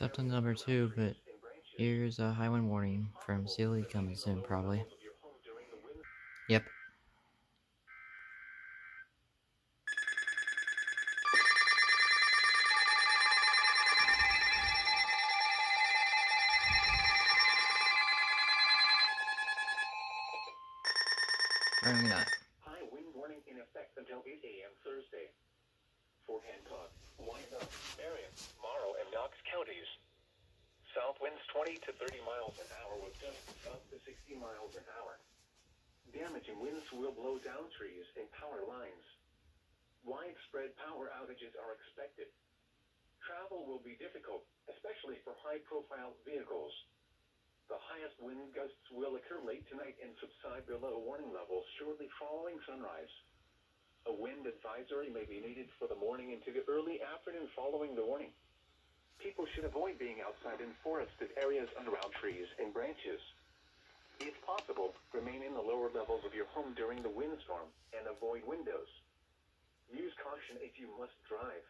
Up to number 2, but here's a high wind warning from Sealy coming soon, probably. Yep. Apparently not. High wind warning in effect until 8 a.m. Thursday. For Hancock, Wyandotte, Marion, Morrow, and Knox counties. South winds 20 to 30 miles an hour with gusts up to 60 miles an hour. Damaging winds will blow down trees and power lines. Widespread power outages are expected. Travel will be difficult, especially for high-profile vehicles. The highest wind gusts will occur late tonight and subside below warning levels shortly following sunrise. A wind advisory may be needed for the morning into the early afternoon following the warning. People should avoid being outside in forested areas and around trees and branches. If possible, remain in the lower levels of your home during the windstorm and avoid windows. Use caution if you must drive.